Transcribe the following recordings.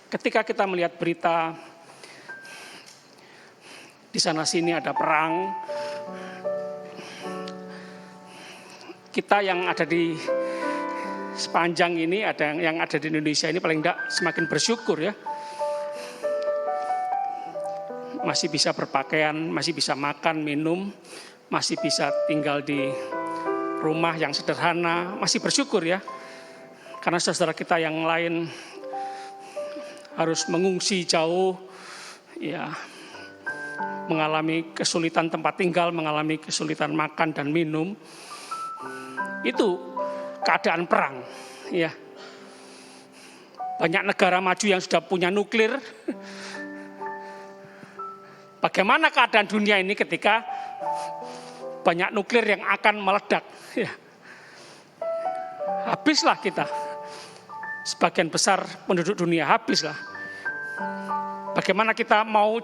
Ketika kita melihat berita di sana sini ada perang, kita yang ada di sepanjang ini, ada yang ada di Indonesia ini paling tidak semakin bersyukur ya. Masih bisa berpakaian, masih bisa makan, minum, masih bisa tinggal di rumah yang sederhana, masih bersyukur ya. Karena saudara kita yang lain harus mengungsi jauh, ya, mengalami kesulitan tempat tinggal, mengalami kesulitan makan dan minum. Itu keadaan perang, ya. Banyak negara maju yang sudah punya nuklir. Bagaimana keadaan dunia ini ketika banyak nuklir yang akan meledak? Ya. Habislah kita. Sebagian besar penduduk dunia habislah. Bagaimana kita mau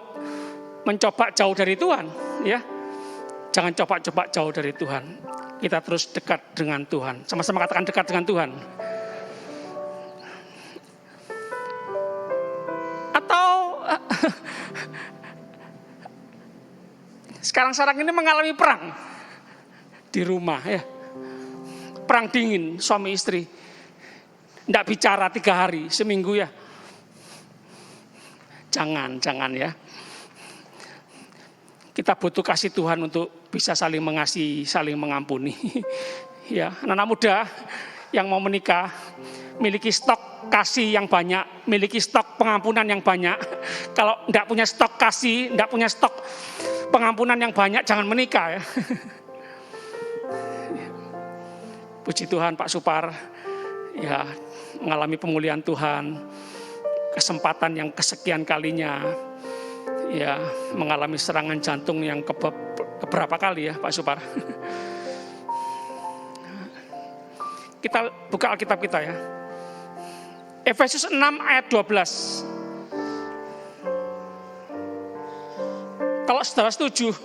mencoba jauh dari Tuhan? Ya, jangan coba-coba jauh dari Tuhan. Kita terus dekat dengan Tuhan. Sama-sama katakan dekat dengan Tuhan. Atau sekarang ini mengalami perang di rumah ya. Perang dingin suami istri. Tidak bicara 3 hari, seminggu ya. Jangan ya. Kita butuh kasih Tuhan untuk bisa saling mengasihi, saling mengampuni. Ya, anak-anak muda yang mau menikah, miliki stok kasih yang banyak, miliki stok pengampunan yang banyak. Kalau tidak punya stok kasih, tidak punya stok pengampunan yang banyak, jangan menikah ya. Puji Tuhan Pak Supar, ya, mengalami pemulihan Tuhan, kesempatan yang kesekian kalinya, ya, mengalami serangan jantung yang keberapa kali ya Pak Supar. Kita buka Alkitab kita ya. Efesus 6 ayat 12. Kalau saudara setuju,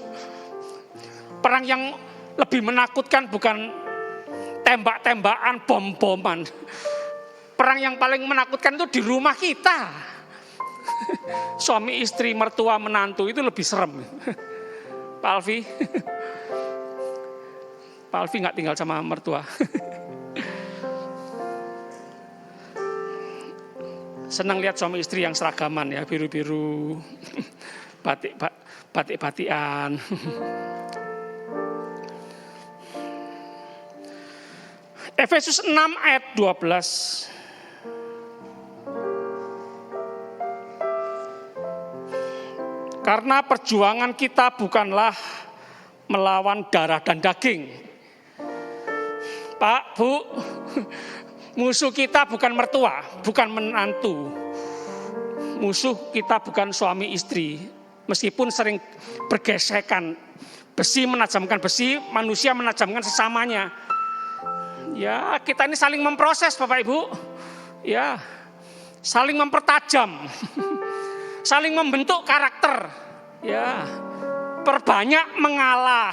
perang yang lebih menakutkan bukan tembak-tembakan, bom-boman. Perang yang paling menakutkan itu di rumah kita. Suami, istri, mertua, menantu itu lebih serem. Pak Alfi. Pak Alfi nggak tinggal sama mertua. Senang lihat suami istri yang seragaman ya, biru-biru, batik-batikan. Efesus 6 ayat 12. Karena perjuangan kita bukanlah melawan darah dan daging. Pak, Bu, musuh kita bukan mertua, bukan menantu. Musuh kita bukan suami istri. Meskipun sering bergesekan, besi menajamkan besi, manusia menajamkan sesamanya. Ya, kita ini saling memproses Bapak Ibu. Ya, saling mempertajam. Saling membentuk karakter. Ya, perbanyak mengalah,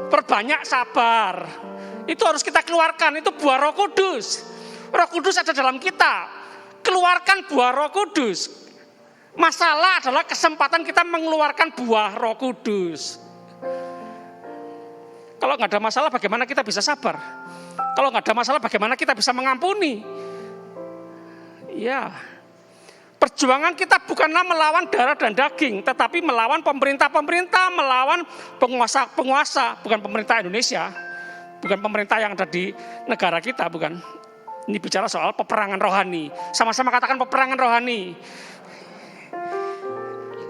perbanyak sabar. Itu harus kita keluarkan, itu buah Roh Kudus. Roh Kudus ada dalam kita. Keluarkan buah Roh Kudus. Masalah adalah kesempatan kita mengeluarkan buah Roh Kudus. Kalau nggak ada masalah, bagaimana kita bisa sabar? Kalau nggak ada masalah, bagaimana kita bisa mengampuni? Ya. Perjuangan kita bukanlah melawan darah dan daging, tetapi melawan pemerintah-pemerintah, melawan penguasa-penguasa, bukan pemerintah Indonesia, bukan pemerintah yang ada di negara kita, bukan. Ini bicara soal peperangan rohani. Sama-sama katakan peperangan rohani.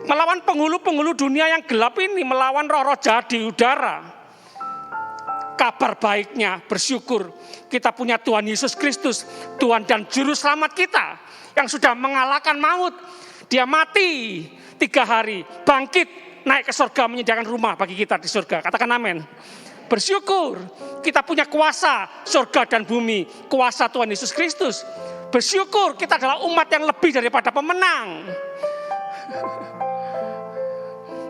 Melawan penghulu-penghulu dunia yang gelap ini, melawan roh-roh jahat di udara. Kabar baiknya, bersyukur kita punya Tuhan Yesus Kristus, Tuhan dan Juru Selamat kita, yang sudah mengalahkan maut. Dia mati 3 hari, bangkit, naik ke surga, menyediakan rumah bagi kita di surga. Katakan amin. Bersyukur kita punya kuasa surga dan bumi, kuasa Tuhan Yesus Kristus. Bersyukur kita adalah umat yang lebih daripada pemenang.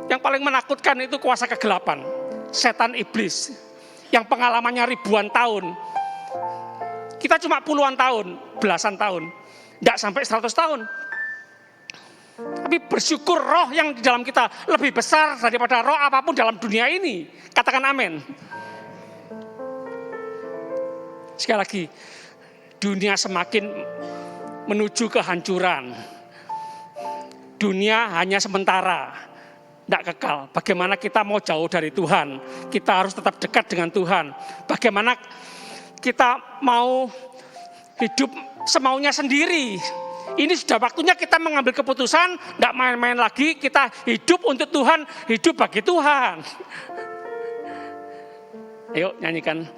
Yang paling menakutkan itu kuasa kegelapan, setan iblis, yang pengalamannya ribuan tahun. Kita cuma puluhan tahun, belasan tahun, tidak sampai 100 tahun. Tapi bersyukur roh yang di dalam kita lebih besar daripada roh apapun dalam dunia ini. Katakan amin. Sekali lagi, dunia semakin menuju kehancuran. Dunia hanya sementara, tidak kekal. Bagaimana kita mau jauh dari Tuhan? Kita harus tetap dekat dengan Tuhan. Bagaimana kita mau hidup semaunya sendiri? Ini sudah waktunya kita mengambil keputusan, tidak main-main lagi. Kita hidup untuk Tuhan, hidup bagi Tuhan. Ayo nyanyikan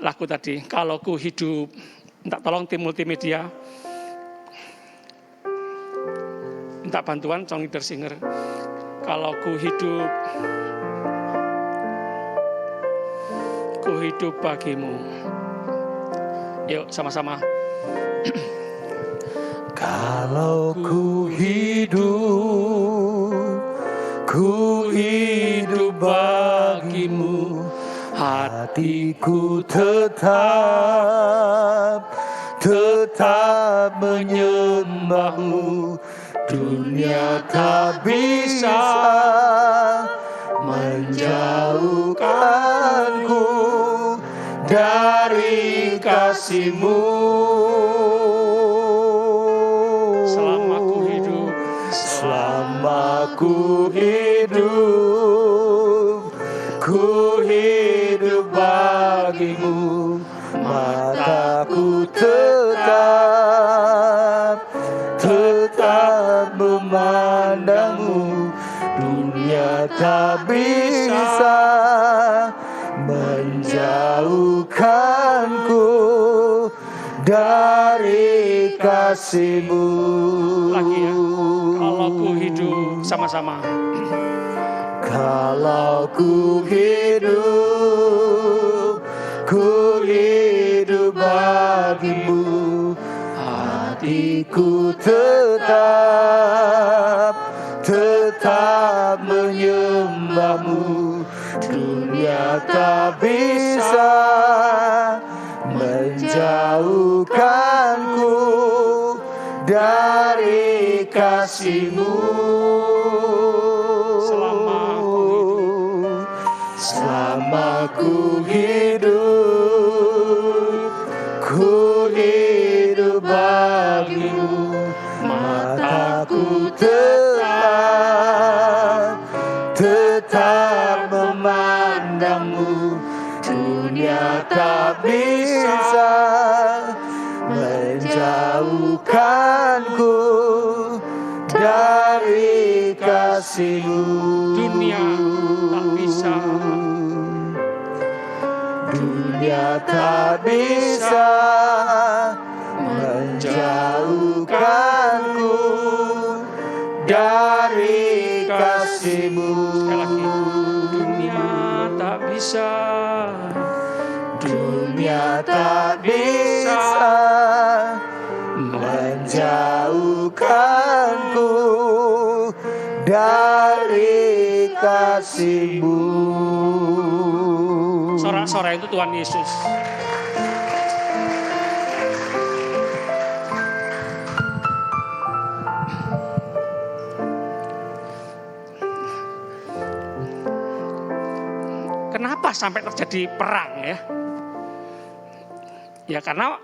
lagu tadi, kalau ku hidup. Minta tolong tim multimedia, minta bantuan song leader singer. Kalau ku hidup bagimu. Yuk sama-sama. Kalau ku hidup bagimu, hatiku tetap menyembahmu. Dunia tak bisa menjauhkanku dari kasih-Mu. Selama ku hidup bagimu, mataku tetap memandangmu. Dunia tak bisa menjauhkanku dari kasih-Mu. Lagi ya, kalau ku hidup sama-sama. Kalau ku hidup bagimu, hatiku tetap menyembahmu. Dunia tak bisa menjauhkanku dari kasih-Mu. Selama ku hidup bagimu, mataku tetap memandangmu. Dunia tak bisa menjauhkanku dari kasih-Mu. Dunia tak bisa. Dunia tak bisa menjauhkanku dari kasih-Mu. Sekali lagi, dunia tak bisa. Dunia tak bisa menjauhkanku dari kasih-Mu. Sorak-sorai itu Tuhan Yesus. Kenapa sampai terjadi perang ya? Ya karena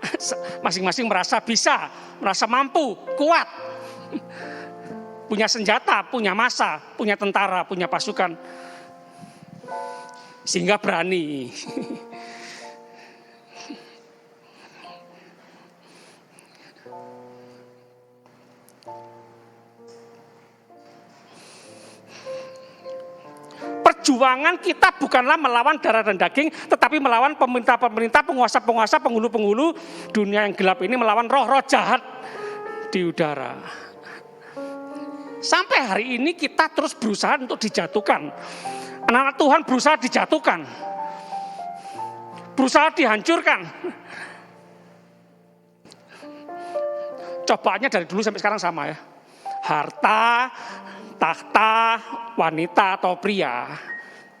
masing-masing merasa bisa, merasa mampu, kuat. Punya senjata, punya massa, punya tentara, punya pasukan. Sehingga berani. Perjuangan kita bukanlah melawan darah dan daging, tetapi melawan pemerintah-pemerintah, penguasa-penguasa, penghulu-penghulu dunia yang gelap ini, melawan roh-roh jahat di udara. Sampai hari ini kita terus berusaha untuk dijatuhkan. Anak-anak Tuhan berusaha dijatuhkan, berusaha dihancurkan. Cobaannya dari dulu sampai sekarang sama ya. Harta, tahta, wanita atau pria,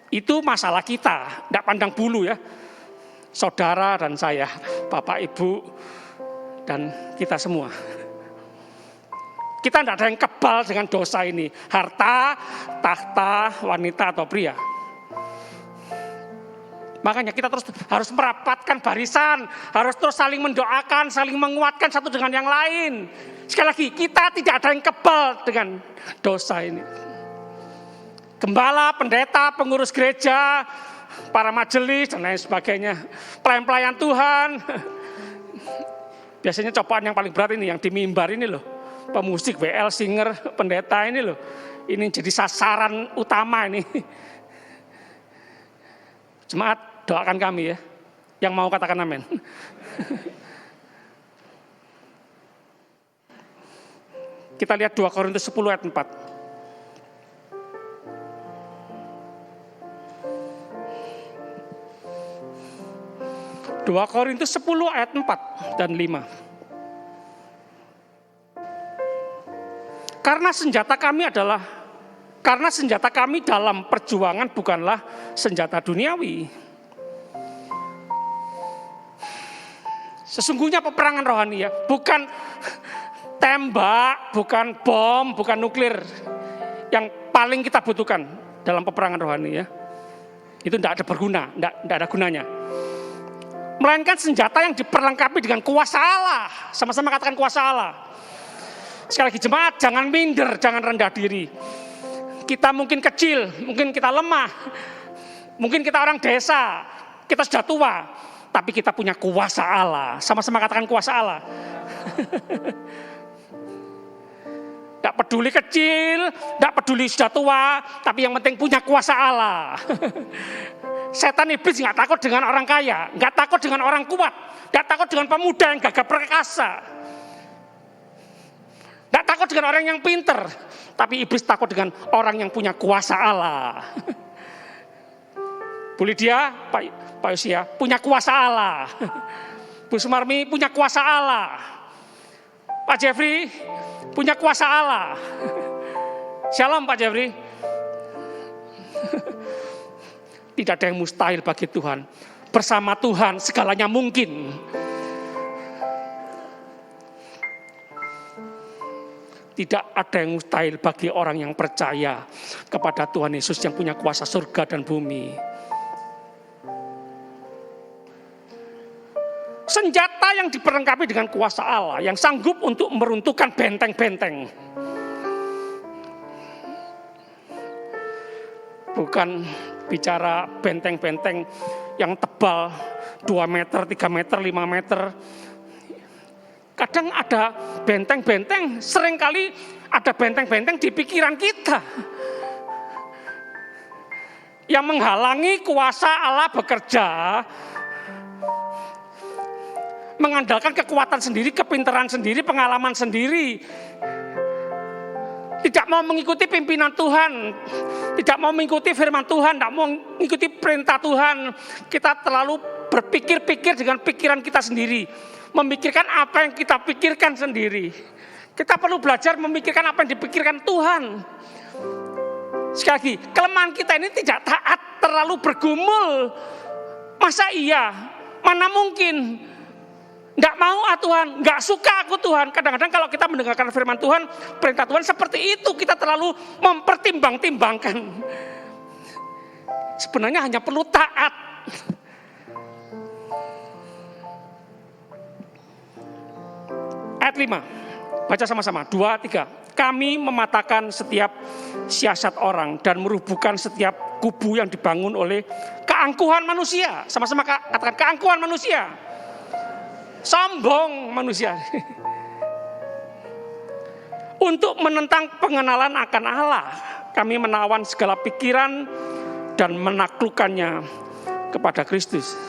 itu masalah kita, tidak pandang bulu ya. Saudara dan saya, Bapak Ibu dan kita semua. Kita tidak ada yang kebal dengan dosa ini. Harta, tahta, wanita atau pria. Makanya kita terus harus merapatkan barisan. Harus terus saling mendoakan, saling menguatkan satu dengan yang lain. Sekali lagi, kita tidak ada yang kebal dengan dosa ini. Gembala, pendeta, pengurus gereja, para majelis, dan lain sebagainya. Pelayan-pelayan Tuhan. Biasanya cobaan yang paling berat ini, yang di mimbar ini loh. Pemusik, WL, singer, pendeta ini loh. Ini jadi sasaran utama ini. Jemaat, doakan kami ya. Yang mau katakan amin. Kita lihat 2 Korintus 10 ayat 4. 2 Korintus 10 ayat 4 dan 5. Karena senjata kami dalam perjuangan bukanlah senjata duniawi. Sesungguhnya peperangan rohani ya, bukan tembak, bukan bom, bukan nuklir yang paling kita butuhkan dalam peperangan rohani ya. Itu tidak ada berguna, tidak ada gunanya. Melainkan senjata yang diperlengkapi dengan kuasa Allah. Sama-sama katakan kuasa Allah. Sekali lagi jemaat, jangan minder, jangan rendah diri. Kita mungkin kecil, mungkin kita lemah, mungkin kita orang desa, kita sudah tua, tapi kita punya kuasa Allah. Sama-sama katakan kuasa Allah. Tidak peduli kecil, tidak peduli sudah tua, tapi yang penting punya kuasa Allah. Setan iblis nggak takut dengan orang kaya, nggak takut dengan orang kuat, nggak takut dengan pemuda yang gagah perkasa, nggak takut dengan orang yang pinter, tapi iblis takut dengan orang yang punya kuasa Allah. Bu Lydia, Pak Yosia punya kuasa Allah. Bu Sumarmi punya kuasa Allah. Pak Jeffrey punya kuasa Allah. Shalom Pak Jeffrey. Tidak ada yang mustahil bagi Tuhan. Bersama Tuhan segalanya mungkin. Tidak ada yang mustahil bagi orang yang percaya kepada Tuhan Yesus yang punya kuasa surga dan bumi. Senjata yang diperlengkapi dengan kuasa Allah yang sanggup untuk meruntuhkan benteng-benteng. Bukan bicara benteng-benteng yang tebal 2 meter, 3 meter, 5 meter. Kadang ada benteng-benteng, seringkali ada benteng-benteng di pikiran kita. Yang menghalangi kuasa Allah bekerja. Mengandalkan kekuatan sendiri, kepintaran sendiri, pengalaman sendiri. Tidak mau mengikuti pimpinan Tuhan, tidak mau mengikuti firman Tuhan, tidak mau mengikuti perintah Tuhan. Kita terlalu berpikir-pikir dengan pikiran kita sendiri. Memikirkan apa yang kita pikirkan sendiri. Kita perlu belajar memikirkan apa yang dipikirkan Tuhan. Sekali lagi, kelemahan kita ini tidak taat, terlalu bergumul. Masa iya? Mana mungkin? Nggak mau Tuhan, nggak suka aku Tuhan. Kadang-kadang kalau kita mendengarkan firman Tuhan, perintah Tuhan seperti itu, kita terlalu mempertimbang-timbangkan. Sebenarnya hanya perlu taat. Ayat 5, baca sama-sama, 2, 3. Kami mematahkan setiap siasat orang dan merubuhkan setiap kubu yang dibangun oleh keangkuhan manusia. Sama-sama katakan keangkuhan manusia. Sombong manusia. Untuk menentang pengenalan akan Allah, kami menawan segala pikiran dan menaklukkannya kepada Kristus.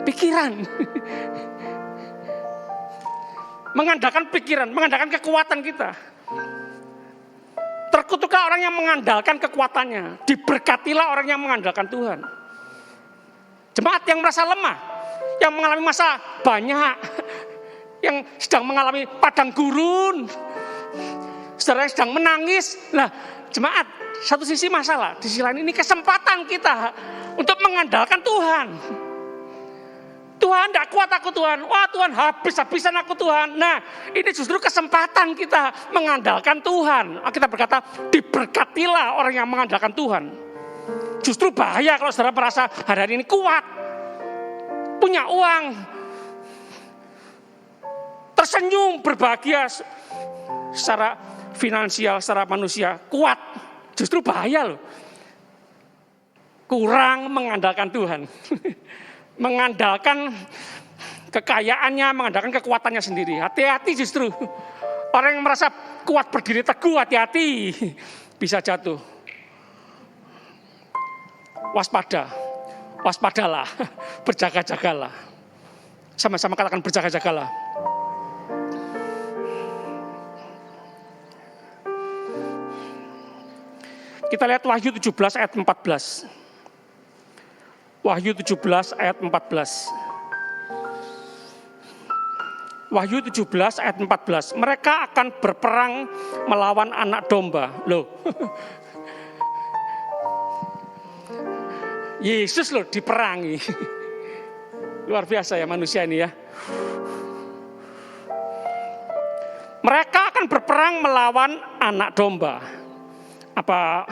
Pikiran. Mengandalkan pikiran, mengandalkan kekuatan kita. Terkutuklah orang yang mengandalkan kekuatannya. Diberkatilah orang yang mengandalkan Tuhan. Jemaat yang merasa lemah, yang mengalami masa banyak, yang sedang mengalami padang gurun, saudara yang sedang menangis. Nah, jemaat, satu sisi masalah, di sisi lain ini kesempatan kita untuk mengandalkan Tuhan. Tuhan tidak kuat aku Tuhan. Wah Tuhan habis-habisan aku Tuhan. Nah ini justru kesempatan kita mengandalkan Tuhan. Kita berkata diberkatilah orang yang mengandalkan Tuhan. Justru bahaya kalau saudara merasa hari ini kuat. Punya uang. Tersenyum berbahagia secara finansial, secara manusia. Kuat. Justru bahaya loh. Kurang mengandalkan Tuhan. Mengandalkan kekayaannya, mengandalkan kekuatannya sendiri. Hati-hati justru. Orang yang merasa kuat berdiri teguh, hati-hati. Bisa jatuh. Waspada. Waspadalah. Berjaga-jagalah. Sama-sama katakan berjaga-jagalah. Kita lihat Wahyu 17 ayat 14. Wahyu 17 ayat 14. Wahyu 17 ayat 14. Mereka akan berperang melawan anak domba. Loh. Yesus loh diperangi. Luar biasa ya manusia ini ya. Mereka akan berperang melawan anak domba. Apa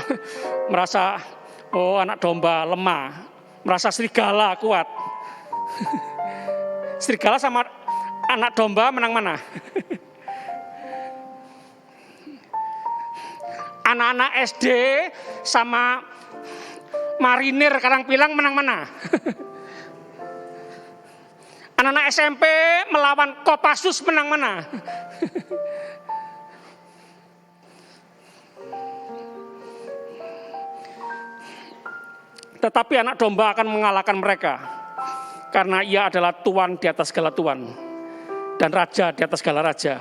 merasa anak domba lemah? Merasa serigala kuat. Serigala sama anak domba menang mana? Anak-anak SD sama marinir Karangpilang menang mana? Anak-anak SMP melawan Kopassus menang mana? Tetapi anak domba akan mengalahkan mereka. Karena ia adalah Tuhan di atas segala Tuhan. Dan Raja di atas segala Raja.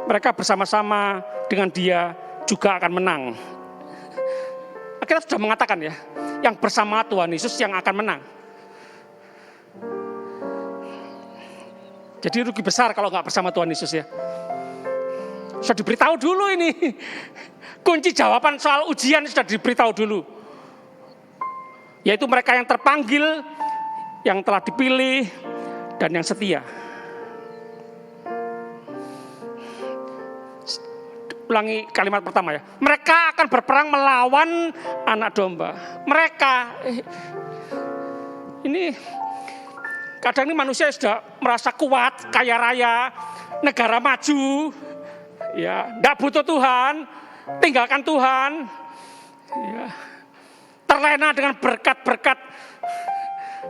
Mereka bersama-sama dengan dia juga akan menang. Akhirnya sudah mengatakan ya. Yang bersama Tuhan Yesus yang akan menang. Jadi rugi besar kalau nggak bersama Tuhan Yesus ya. Sudah diberitahu dulu ini. Kunci jawaban soal ujian sudah diberitahu dulu. Yaitu mereka yang terpanggil, yang telah dipilih, dan yang setia. Ulangi kalimat pertama ya. Mereka akan berperang melawan anak domba. Mereka, ini kadang ini manusia sudah merasa kuat, kaya raya, negara maju, ya, tidak butuh Tuhan, tinggalkan Tuhan, ya. Terlena dengan berkat-berkat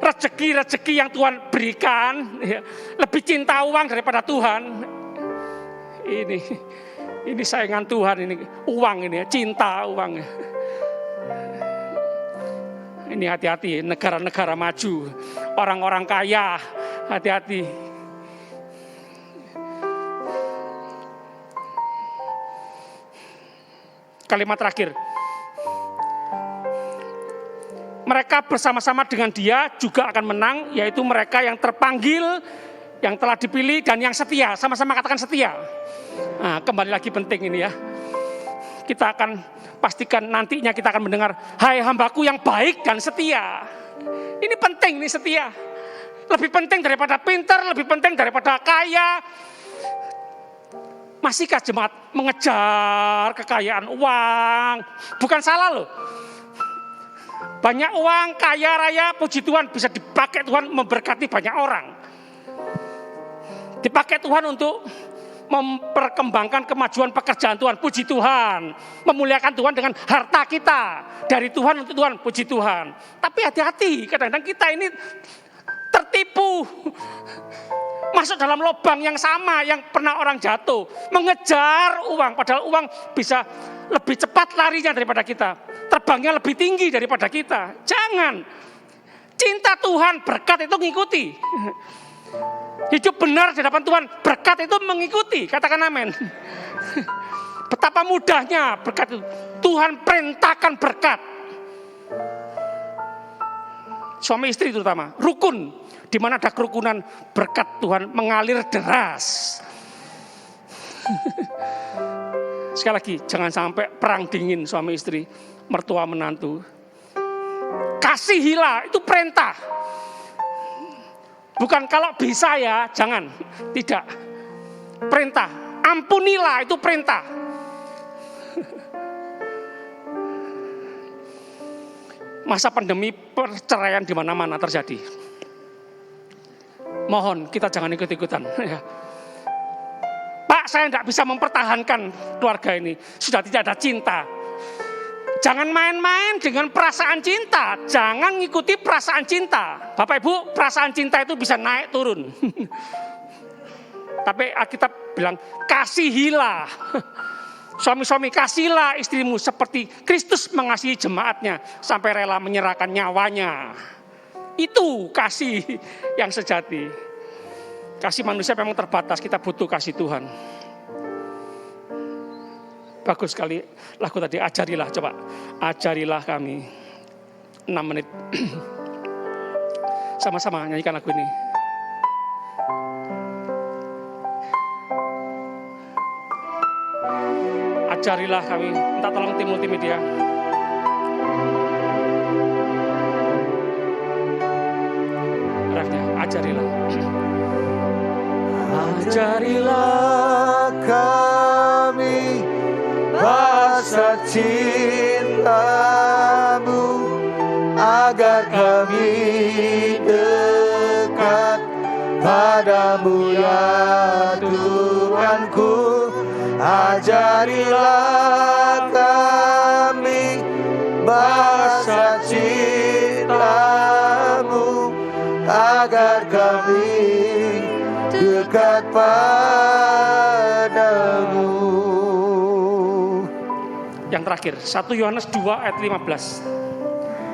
rezeki-rezeki yang Tuhan berikan, ya. Lebih cinta uang daripada Tuhan. Ini saingan Tuhan, ini uang ini, cinta uang. Ini hati-hati, negara-negara maju, orang-orang kaya, hati-hati. Kalimat terakhir. Mereka bersama-sama dengan dia juga akan menang, yaitu mereka yang terpanggil, yang telah dipilih, dan yang setia. Sama-sama katakan setia. Nah, kembali lagi penting ini ya. Kita akan pastikan nantinya kita akan mendengar, hai hambaku yang baik dan setia. Ini penting, ini setia. Lebih penting daripada pintar, lebih penting daripada kaya. Masihkah jemaat mengejar kekayaan uang? Bukan salah loh. Banyak uang, kaya raya, puji Tuhan bisa dipakai Tuhan memberkati banyak orang. Dipakai Tuhan untuk memperkembangkan kemajuan pekerjaan Tuhan, puji Tuhan. Memuliakan Tuhan dengan harta kita. Dari Tuhan untuk Tuhan, puji Tuhan. Tapi hati-hati, kadang-kadang kita ini tertipu. Masuk dalam lubang yang sama yang pernah orang jatuh. Mengejar uang, padahal uang bisa lebih cepat larinya daripada kita. Terbangnya lebih tinggi daripada kita. Jangan. Cinta Tuhan, berkat itu mengikuti. Hidup benar di hadapan Tuhan, berkat itu mengikuti. Katakan amin. Betapa mudahnya berkat itu. Tuhan perintahkan berkat. Suami istri terutama, rukun. Di mana ada kerukunan, berkat Tuhan mengalir deras. Sekali lagi, jangan sampai perang dingin suami istri, mertua menantu. Kasihilah, itu perintah. Bukan kalau bisa ya, jangan. Tidak. Perintah. Ampunilah, itu perintah. Masa pandemi perceraian di mana-mana terjadi. Mohon kita jangan ikut-ikutan. Pak, saya tidak bisa mempertahankan keluarga ini. Sudah tidak ada cinta. Jangan main-main dengan perasaan cinta. Jangan ngikuti perasaan cinta. Bapak Ibu, perasaan cinta itu bisa naik turun. Tapi Alkitab bilang, kasihilah. Suami-suami, kasihilah istrimu seperti Kristus mengasihi jemaatnya sampai rela menyerahkan nyawanya. Itu kasih yang sejati. Kasih manusia memang terbatas, kita butuh kasih Tuhan. Bagus sekali lagu tadi, ajarilah, coba. Ajarilah kami. 6 menit. Sama-sama nyanyikan lagu ini. Ajarilah kami, minta tolong tim multimedia. Refnya, ajarilah. Ajarilah kami bahasa cintamu, agar kami dekat padamu ya Tuhanku. Ajarilah kami bahasa cintamu, agar kami dekat padamu. Yang terakhir, 1 Yohanes 2 ayat 15.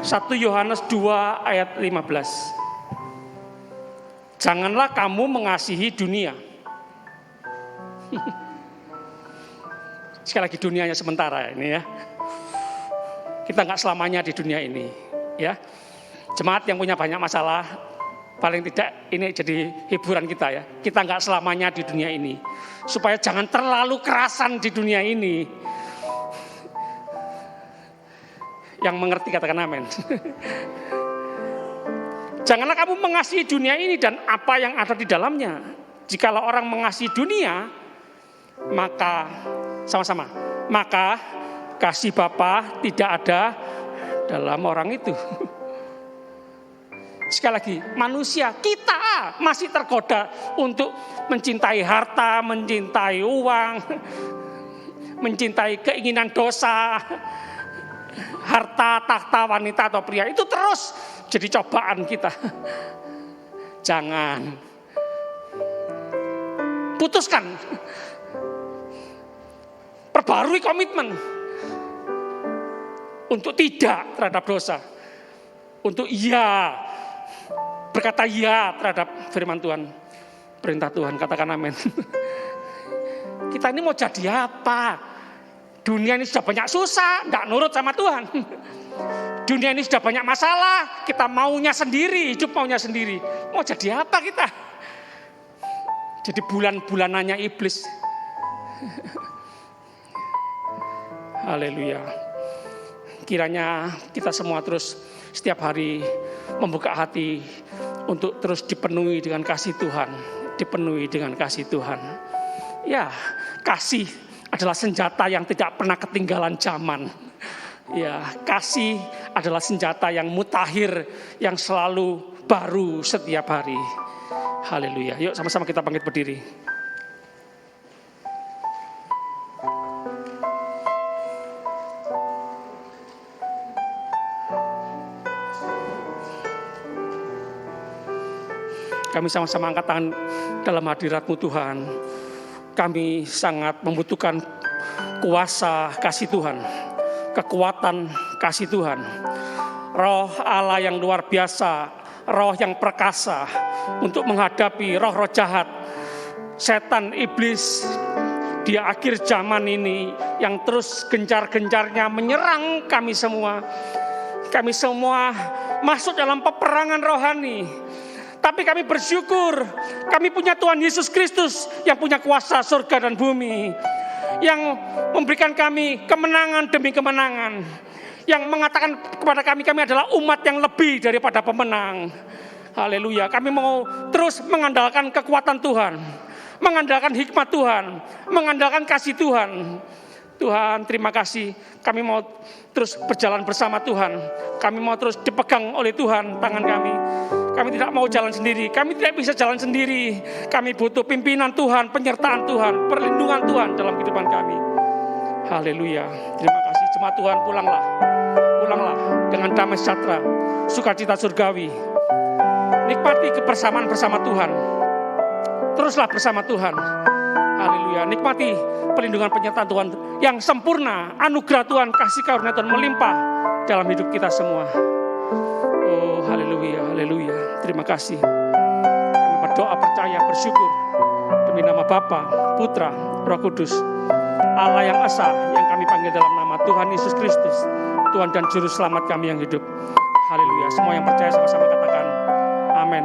1 Yohanes 2 ayat 15. Janganlah kamu mengasihi dunia. Sekali lagi, dunianya sementara ini ya. Kita nggak selamanya di dunia ini ya. Jemaat yang punya banyak masalah, paling tidak ini jadi hiburan kita ya. Kita nggak selamanya di dunia ini. Supaya jangan terlalu kerasan di dunia ini. Yang mengerti katakan amin. Janganlah kamu mengasihi dunia ini dan apa yang ada di dalamnya. Jikalau orang mengasihi dunia, maka sama-sama, maka kasih Bapa tidak ada dalam orang itu. Sekali lagi, manusia kita masih tergoda untuk mencintai harta, mencintai uang, mencintai keinginan dosa, harta, takhta, wanita atau pria. Itu terus jadi cobaan kita. Jangan. Putuskan. Perbarui komitmen untuk tidak terhadap dosa. Untuk iya, berkata iya terhadap firman Tuhan. Perintah Tuhan, katakan amin. Kita ini mau jadi apa? Dunia ini sudah banyak susah, tidak nurut sama Tuhan. Dunia ini sudah banyak masalah, kita maunya sendiri, hidup maunya sendiri. Mau jadi apa kita? Jadi bulan-bulanannya iblis. Haleluya. Kiranya kita semua terus setiap hari membuka hati untuk terus dipenuhi dengan kasih Tuhan. Dipenuhi dengan kasih Tuhan. Ya, kasih adalah senjata yang tidak pernah ketinggalan zaman. Ya, kasih adalah senjata yang mutakhir, yang selalu baru setiap hari. Haleluya. Yuk sama-sama kita bangkit berdiri. Kami sama-sama angkat tangan dalam hadirat-Mu Tuhan. Kami sangat membutuhkan kuasa kasih Tuhan, kekuatan kasih Tuhan. Roh Allah yang luar biasa, roh yang perkasa untuk menghadapi roh-roh jahat, setan iblis di akhir zaman ini yang terus gencar-gencarnya menyerang kami semua. Kami semua masuk dalam peperangan rohani. Tapi kami bersyukur, kami punya Tuhan Yesus Kristus yang punya kuasa surga dan bumi. Yang memberikan kami kemenangan demi kemenangan. Yang mengatakan kepada kami adalah umat yang lebih daripada pemenang. Haleluya. Kami mau terus mengandalkan kekuatan Tuhan, mengandalkan hikmat Tuhan, mengandalkan kasih Tuhan. Tuhan, terima kasih. Kami mau terus berjalan bersama Tuhan. Kami mau terus dipegang oleh Tuhan tangan kami. Kami tidak mau jalan sendiri. Kami tidak bisa jalan sendiri. Kami butuh pimpinan Tuhan, penyertaan Tuhan, perlindungan Tuhan dalam kehidupan kami. Haleluya. Terima kasih. Jemaat Tuhan, pulanglah. Pulanglah dengan damai sejahtera, sukacita surgawi. Nikmati kebersamaan bersama Tuhan. Teruslah bersama Tuhan. Haleluya. Nikmati perlindungan penyertaan Tuhan yang sempurna. Anugerah Tuhan, kasih karunia Tuhan melimpah dalam hidup kita semua. Oh, haleluya, haleluya. Terima kasih. Kami berdoa, percaya, bersyukur demi nama Bapa, Putra, Roh Kudus, Allah yang esa yang kami panggil dalam nama Tuhan Yesus Kristus, Tuhan dan Juru Selamat kami yang hidup. Haleluya. Semua yang percaya sama-sama katakan amin.